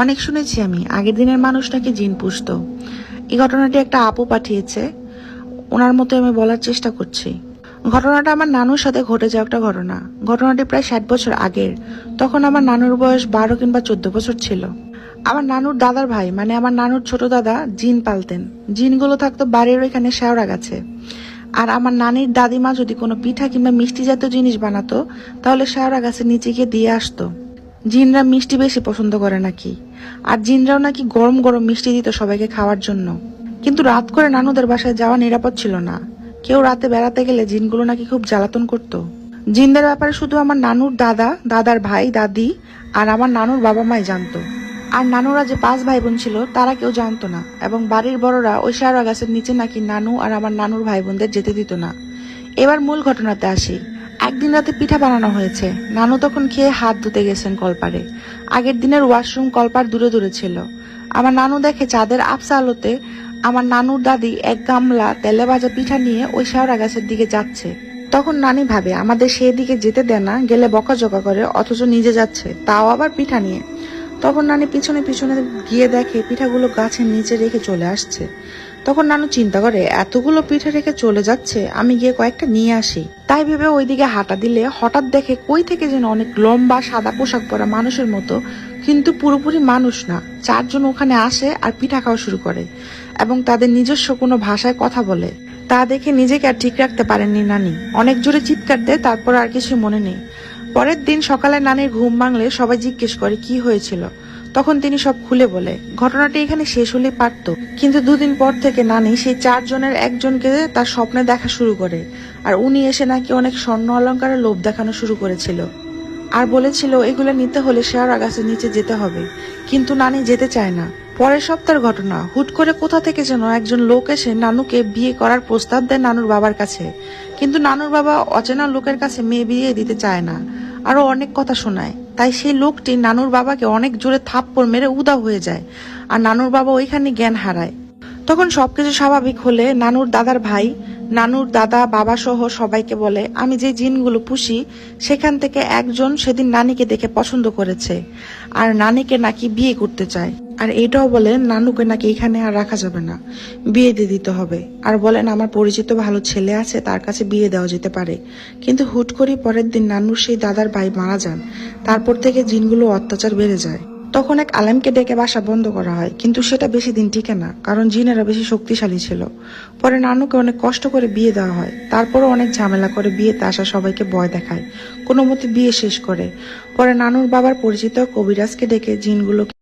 অনেক শুনেছি আমি আগের দিনের মানুষ নাকি জিন পুষতো। এই ঘটনাটি একটা আপু পাঠিয়েছে, ওনার মতো আমি বলার চেষ্টা করছি। ঘটনাটা আমার নানুর সাথে ঘটে যাওয়া একটা ঘটনা। ঘটনাটি প্রায় 60 বছর আগের। তখন আমার নানুর বয়স 12 কিংবা 14 বছর ছিল। আমার নানুর দাদার ভাই মানে আমার নানুর ছোট দাদা জিন পালতেন। জিনগুলো থাকতো বাড়ির ওইখানে শেওড়া গাছে। আর আমার নানির দাদিমা যদি কোনো পিঠা কিংবা মিষ্টি জাতীয় জিনিস বানাতো, তাহলে শেওড়া গাছের নিচে গিয়ে দিয়ে আসতো। জিনরা মিষ্টি বেশি পছন্দ করে নাকি, আর জিনরাও নাকি গরম গরম মিষ্টি দিত সবাইকে খাওয়ার জন্য। কিন্তু রাত করে নানুদের বাসায় যাওয়া নিরাপদ ছিল না। কেউ রাতে বেড়াতে গেলে জিনগুলো নাকি খুব জ্বালাতন করত। জিনদের ব্যাপারে শুধু আমার নানুর দাদা, দাদার ভাই, দাদি আর আমার নানুর বাবা মাই জানতো। আর নানুরা যে 5 ভাই বোন ছিল তারা কেউ জানতো না, এবং বাড়ির বড়রা ওই শেওড়া গাছের নিচে নাকি নানু আর আমার নানুর ভাই বোনদের যেতে দিত না। এবার মূল ঘটনাতে আসি। একদিন রাতে পিঠা বানানো হয়েছে। নানু তখন খেয়ে হাত ধুতে গেছেন কলপারে। আগের দিনের ওয়াশরুম কলপার দূরে দূরে ছিল। আমার নানু দেখে চাঁদের আবছা আলোতে আমার নানুর দাদি এক গামলা তেলে ভাজা পিঠা নিয়ে ওই শেওড়া গাছের দিকে যাচ্ছে। তখন নানি ভাবে আমাদের সেই দিকে যেতে দেয় না, গেলে বকাঝকা করে, অথচ নিজে যাচ্ছে, তাও আবার পিঠা নিয়ে। তখন নানি পিছনে পিছনে গিয়ে দেখে পিঠাগুলো গাছের নিচে রেখে চলে আসছে। তখন নানু চিন্তা করে এতগুলো পিঠা রেখে চলে যাচ্ছে, আমি গিয়ে কয়েকটা নিয়ে আসি। তাই ভেবে ওইদিকে হাঁটা দিলে হঠাৎ দেখে কই থেকে যেন অনেক লম্বা সাদা পোশাক পরা মানুষের মতো, কিন্তু পুরোপুরি মানুষ না, 4 জন ওখানে আসে আর পিঠা খাওয়া শুরু করে, এবং তাদের নিজস্ব কোনো ভাষায় কথা বলে। তা দেখে নিজেকে আর ঠিক রাখতে পারেননি নানি, অনেক জোরে চিৎকার দেয়, তারপর আর কিছু মনে নেই। পরের দিন সকালে নানির ঘুম ভাঙলে সবাই জিজ্ঞেস করে কি হয়েছিল। তখন তিনি সব খুলে বলে। ঘটনাটি এখানে শেষ হলেই পারত, কিন্তু 2 দিন পর থেকে নানি সেই 4 জনের একজনকে তার স্বপ্নে দেখা শুরু করে, আর উনি এসে নাকি অনেক স্বর্ণ অলংকারের লোভ দেখানো শুরু করেছিল, আর বলেছিল এগুলো নিতে হলে শেওড়া গাছের নিচে যেতে হবে। কিন্তু নানি যেতে চায় না। পরের সপ্তাহের ঘটনা, হুট করে কোথা থেকে যেন একজন লোক এসে নানুকে বিয়ে করার প্রস্তাব দেয় নানুর বাবার কাছে। কিন্তু নানুর বাবা অচেনা লোকের কাছে মেয়ে বিয়ে দিতে চায় না, আরো অনেক কথা শোনায়। তাই সেই লোকটি নানুর বাবাকে অনেক জোরে থাপ্পড় মেরে উধাও হয়ে যায়, আর নানুর বাবা ওইখানে জ্ঞান হারায়। তখন সবকিছু স্বাভাবিক হলে নানুর দাদার ভাই, নানুর দাদা, বাবা সহ সবাইকে বলে আমি যে জিনগুলো পুষি সেখান থেকে একজন সেদিন নানিকে দেখে পছন্দ করেছে, আর নানিকে নাকি বিয়ে করতে চায়। আর এটাও বলেন নানুকে নাকি এখানে আর রাখা যাবে না, বিয়ে দিয়ে দিতে হবে। আর বলেন আমার পরিচিত ভালো ছেলে আছে, তার কাছে বিয়ে দেওয়া যেতে পারে। কিন্তু হুট করে পরের দিন নানুর সেই দাদার ভাই মারা যান। তারপর থেকে জিনগুলো অত্যাচার বেড়ে যায়। তখন এক আলেমকে ডেকে বাসা বন্ধ করা হয়, কিন্তু সেটা বেশি দিন টিকে না, কারণ জিনেরা বেশি শক্তিশালী ছিল। পরে নানুকে অনেক কষ্ট করে বিয়ে দেওয়া হয়, তারপরও অনেক ঝামেলা করে বিয়েতে আসা সবাইকে ভয় দেখায়, কোনো মতে বিয়ে শেষ করে। পরে নানুর বাবার পরিচিত কবিরাজকে ডেকে জিনগুলো